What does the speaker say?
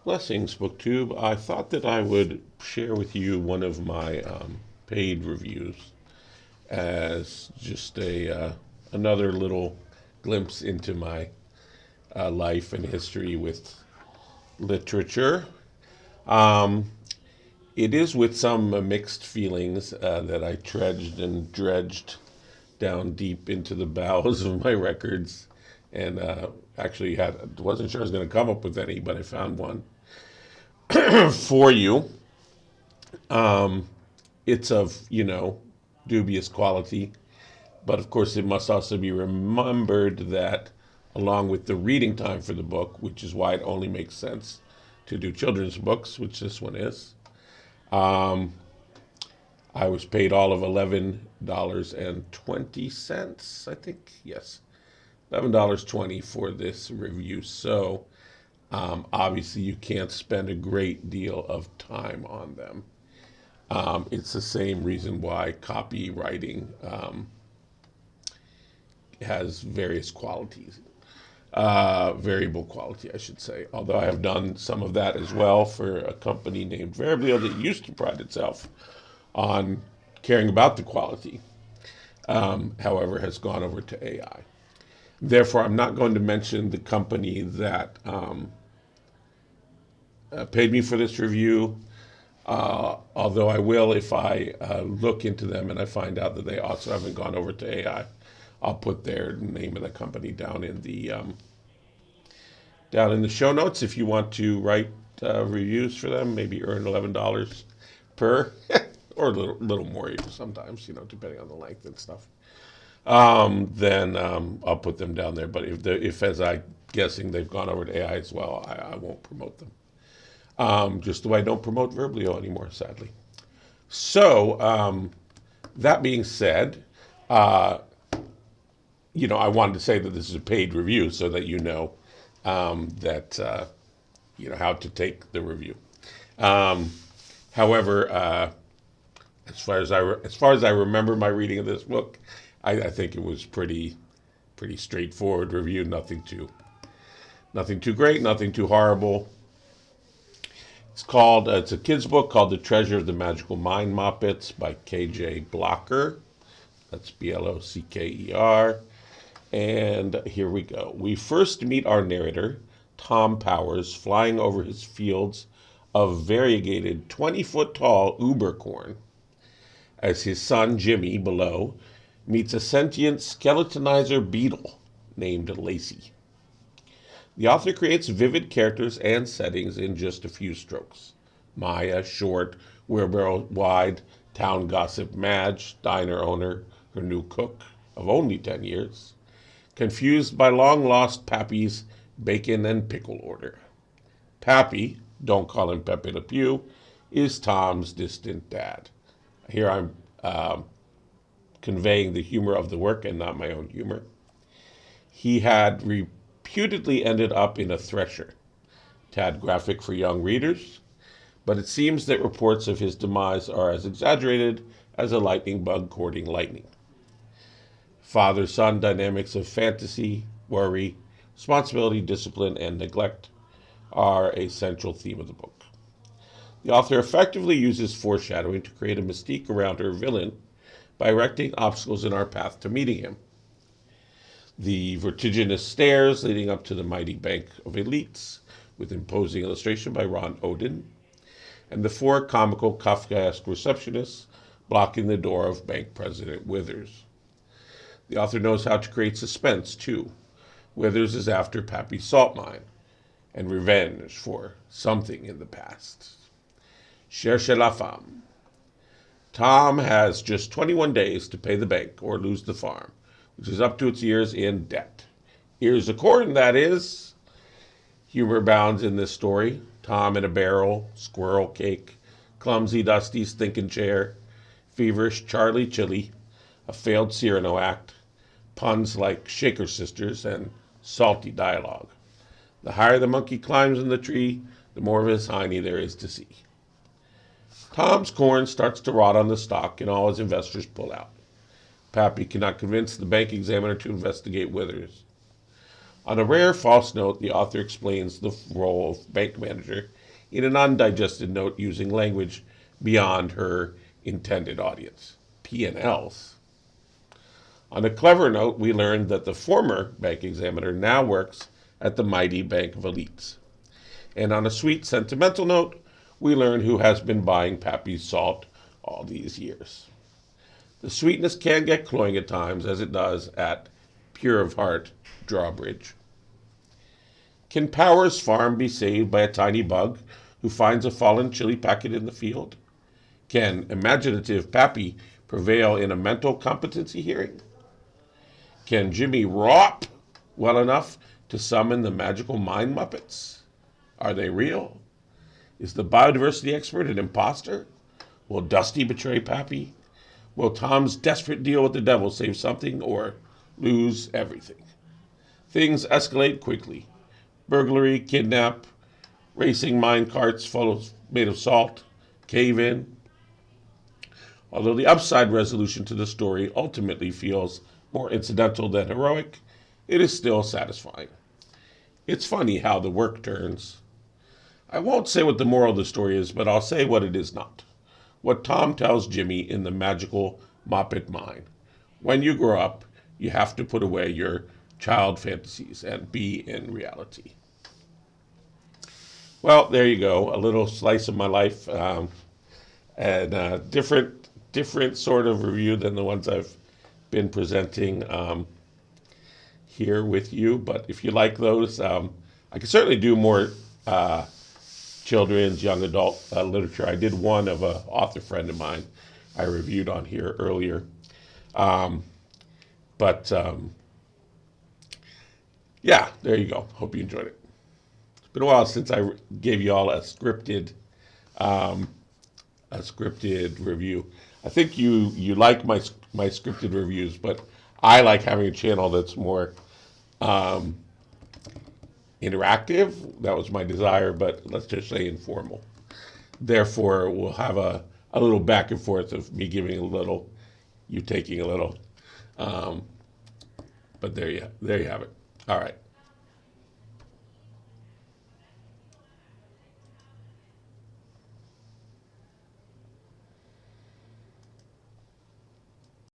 Blessings, BookTube. I thought that I would share with you one of my paid reviews as just a another little glimpse into my life and history with literature. Um, it is with some mixed feelings that I trudged and dredged down deep into the bowels of my records, and actually wasn't sure I was going to come up with any, but I found one for you. It's of, dubious quality, but of course it must also be remembered that along with the reading time for the book, which is why it only makes sense to do children's books, which this one is, I was paid all of $11.20, I think. Yes, $11.20 for this review. So obviously you can't spend a great deal of time on them. It's the same reason why copywriting has various qualities, variable quality, I should say. Although I have done some of that as well for a company named Variablio that used to pride itself on caring about the quality, however, has gone over to AI. Therefore, I'm not going to mention the company that paid me for this review. Although I will if I look into them and I find out that they also haven't gone over to AI. I'll put their name of the company down in the show notes if you want to write reviews for them. Maybe earn $11 per, or a little more sometimes, depending on the length and stuff. Then I'll put them down there. But if as I guessing they've gone over to AI as well, I won't promote them. Just the way I don't promote Verblio anymore, sadly. So, that being said, I wanted to say that this is a paid review so that that how to take the review. However, as far as I remember my reading of this book, I think it was pretty straightforward review. Nothing too great, nothing too horrible. It's a kid's book called The Treasure of the Magical Mind Moppets by K.J. Blocker. That's Blocker. And here we go. We first meet our narrator, Tom Powers, flying over his fields of variegated 20-foot tall uber corn, as his son, Jimmy, below, meets a sentient skeletonizer beetle named Lacey. The author creates vivid characters and settings in just a few strokes. Maya, short, wheelbarrow wide, town gossip Madge, diner owner, her new cook of only 10 years, confused by long-lost Pappy's bacon and pickle order. Pappy, don't call him Pepe Le Pew, is Tom's distant dad. Here I'm conveying the humor of the work and not my own humor. He had reputedly ended up in a thresher. Tad graphic for young readers, but it seems that reports of his demise are as exaggerated as a lightning bug courting lightning. Father-son dynamics of fantasy, worry, responsibility, discipline, and neglect are a central theme of the book. The author effectively uses foreshadowing to create a mystique around her villain by erecting obstacles in our path to meeting him. The vertiginous stairs leading up to the mighty bank of elites, with imposing illustration by Ron Odin, and the four comical Kafkaesque receptionists blocking the door of Bank President Withers. The author knows how to create suspense, too. Withers is after Pappy's salt mine and revenge for something in the past. Cherchez la femme. Tom has just 21 days to pay the bank or lose the farm, which is up to its ears in debt. Ears of corn, that is. Humor abounds in this story. Tom in a barrel, squirrel cake, clumsy Dusty stinking chair, feverish Charlie Chili, a failed Cyrano act, puns like Shaker Sisters, and salty dialogue. The higher the monkey climbs in the tree, the more of his hiney there is to see. Tom's corn starts to rot on the stalk, and all his investors pull out. Pappy cannot convince the bank examiner to investigate Withers. On a rare false note, the author explains the role of bank manager in an undigested note using language beyond her intended audience. P&Ls. On a clever note, we learned that the former bank examiner now works at the mighty Bank of Elites. And on a sweet sentimental note, we learn who has been buying Pappy's salt all these years. The sweetness can get cloying at times, as it does at Pure of Heart Drawbridge. Can Power's farm be saved by a tiny bug who finds a fallen chili packet in the field? Can imaginative Pappy prevail in a mental competency hearing? Can Jimmy rop well enough to summon the magical mind Muppets? Are they real? Is the biodiversity expert an imposter? Will Dusty betray Pappy? Will Tom's desperate deal with the devil save something or lose everything? Things escalate quickly. Burglary, kidnap, racing mine carts made of salt, cave-in. Although the upside resolution to the story ultimately feels more incidental than heroic, it is still satisfying. It's funny how the work turns. I won't say what the moral of the story is, but I'll say what it is not. What Tom tells Jimmy in the magical Moppet mine. When you grow up, you have to put away your child fantasies and be in reality. Well, there you go. A little slice of my life, and a different sort of review than the ones I've been presenting here with you. But if you like those, I can certainly do more children's, young adult literature. I did one of an author friend of mine I reviewed on here earlier. Yeah, there you go. Hope you enjoyed it. It's been a while since I gave you all a scripted review. I think you like my scripted reviews, but I like having a channel that's more interactive. That was my desire, but let's just say informal. Therefore, we'll have a little back and forth of me giving a little, you taking a little. But there you have it. All right.